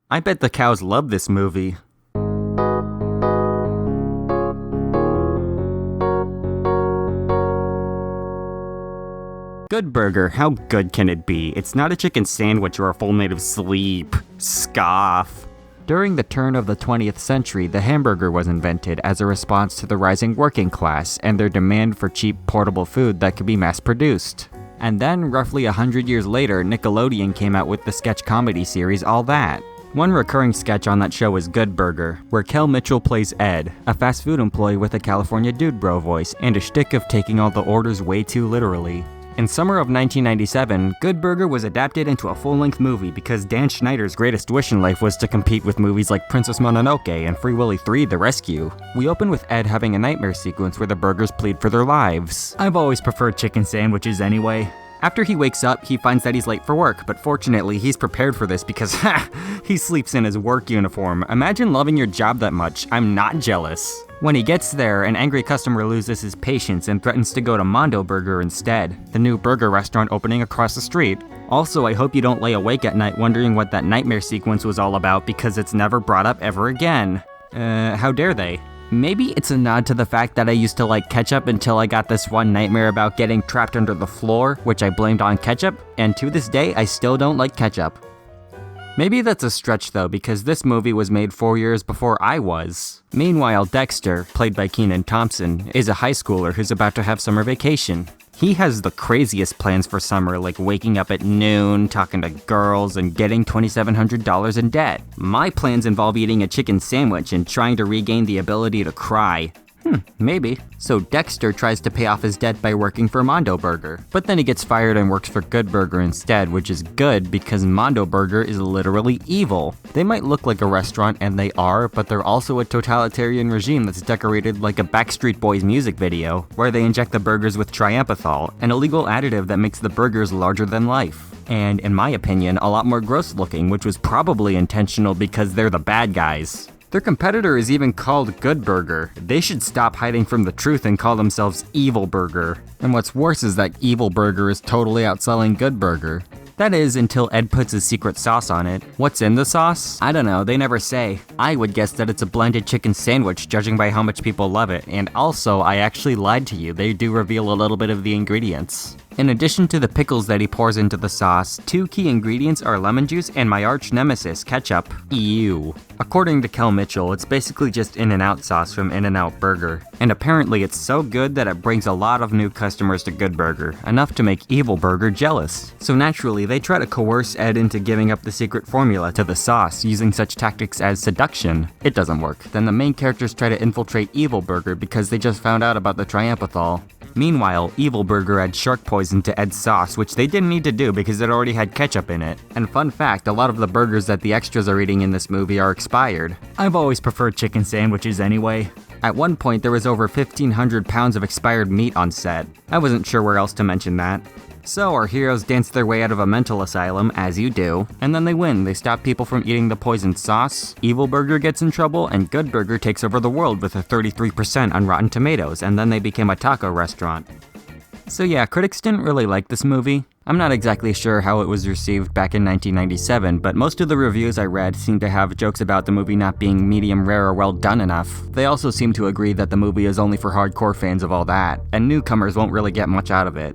I bet the cows love this movie. Good Burger, how good can it be? It's not a chicken sandwich or a full night of sleep. Scoff. During the turn of the 20th century, the hamburger was invented as a response to the rising working class and their demand for cheap, portable food that could be mass-produced. And then, roughly 100 years later, Nickelodeon came out with the sketch comedy series All That. One recurring sketch on that show is Good Burger, where Kel Mitchell plays Ed, a fast food employee with a California dude bro voice and a shtick of taking all the orders way too literally. In summer of 1997, Good Burger was adapted into a full-length movie because Dan Schneider's greatest wish in life was to compete with movies like Princess Mononoke and Free Willy 3: The Rescue. We open with Ed having a nightmare sequence where the burgers plead for their lives. I've always preferred chicken sandwiches anyway. After he wakes up, he finds that he's late for work, but fortunately, he's prepared for this because, he sleeps in his work uniform. Imagine loving your job that much. I'm not jealous. When he gets there, an angry customer loses his patience and threatens to go to Mondo Burger instead, the new burger restaurant opening across the street. Also, I hope you don't lay awake at night wondering what that nightmare sequence was all about because it's never brought up ever again. How dare they? Maybe it's a nod to the fact that I used to like ketchup until I got this one nightmare about getting trapped under the floor, which I blamed on ketchup, and to this day, I still don't like ketchup. Maybe that's a stretch though, because this movie was made 4 years before I was. Meanwhile, Dexter, played by Kenan Thompson, is a high schooler who's about to have summer vacation. He has the craziest plans for summer, like waking up at noon, talking to girls, and getting $2,700 in debt. My plans involve eating a chicken sandwich and trying to regain the ability to cry. Maybe. So Dexter tries to pay off his debt by working for Mondo Burger. But then he gets fired and works for Good Burger instead, which is good because Mondo Burger is literally evil. They might look like a restaurant, and they are, but they're also a totalitarian regime that's decorated like a Backstreet Boys music video, where they inject the burgers with triamphethol, an illegal additive that makes the burgers larger than life. And in my opinion, a lot more gross looking, which was probably intentional because they're the bad guys. Their competitor is even called Good Burger. They should stop hiding from the truth and call themselves Evil Burger. And what's worse is that Evil Burger is totally outselling Good Burger. That is, until Ed puts his secret sauce on it. What's in the sauce? I don't know, they never say. I would guess that it's a blended chicken sandwich, judging by how much people love it. And also, I actually lied to you, they do reveal a little bit of the ingredients. In addition to the pickles that he pours into the sauce, two key ingredients are lemon juice and my arch nemesis, ketchup. Ew. According to Kel Mitchell, it's basically just In-N-Out sauce from In-N-Out Burger. And apparently it's so good that it brings a lot of new customers to Good Burger, enough to make Evil Burger jealous. So naturally, they try to coerce Ed into giving up the secret formula to the sauce, using such tactics as seduction. It doesn't work. Then the main characters try to infiltrate Evil Burger because they just found out about the triamphethol. Meanwhile, Evil Burger adds shark poison to Ed's sauce, which they didn't need to do because it already had ketchup in it. And fun fact, a lot of the burgers that the extras are eating in this movie are expired. I've always preferred chicken sandwiches anyway. At one point, there was over 1,500 pounds of expired meat on set. I wasn't sure where else to mention that. So our heroes dance their way out of a mental asylum, as you do, and then they win. They stop people from eating the poisoned sauce, Evil Burger gets in trouble, and Good Burger takes over the world with a 33% on Rotten Tomatoes, and then they became a taco restaurant. So yeah, critics didn't really like this movie. I'm not exactly sure how it was received back in 1997, but most of the reviews I read seem to have jokes about the movie not being medium rare or well done enough. They also seem to agree that the movie is only for hardcore fans of All That, and newcomers won't really get much out of it.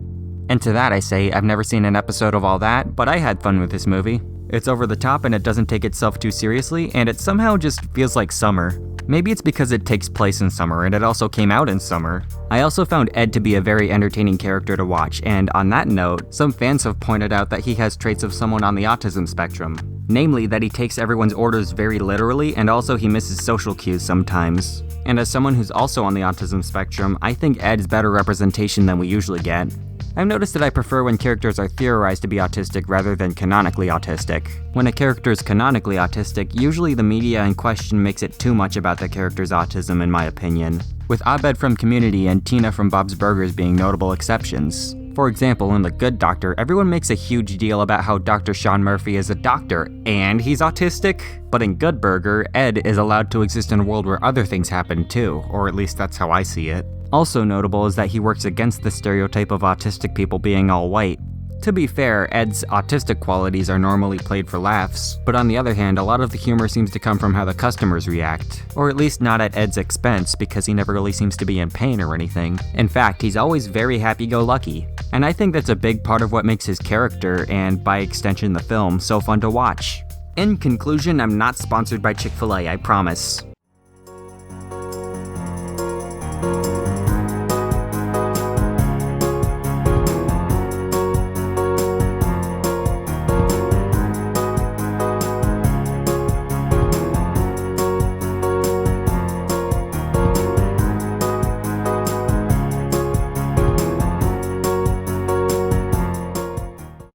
And to that I say, I've never seen an episode of All That, but I had fun with this movie. It's over the top and it doesn't take itself too seriously, and it somehow just feels like summer. Maybe it's because it takes place in summer and it also came out in summer. I also found Ed to be a very entertaining character to watch, and on that note, some fans have pointed out that he has traits of someone on the autism spectrum. Namely, that he takes everyone's orders very literally, and also he misses social cues sometimes. And as someone who's also on the autism spectrum, I think Ed is better representation than we usually get. I've noticed that I prefer when characters are theorized to be autistic rather than canonically autistic. When a character is canonically autistic, usually the media in question makes it too much about the character's autism in my opinion, with Abed from Community and Tina from Bob's Burgers being notable exceptions. For example, in The Good Doctor, everyone makes a huge deal about how Dr. Sean Murphy is a doctor, and he's autistic. But in Good Burger, Ed is allowed to exist in a world where other things happen too, or at least that's how I see it. Also notable is that he works against the stereotype of autistic people being all white. To be fair, Ed's autistic qualities are normally played for laughs, but on the other hand, a lot of the humor seems to come from how the customers react. Or at least not at Ed's expense, because he never really seems to be in pain or anything. In fact, he's always very happy-go-lucky. And I think that's a big part of what makes his character, and by extension the film, so fun to watch. In conclusion, I'm not sponsored by Chick-fil-A, I promise.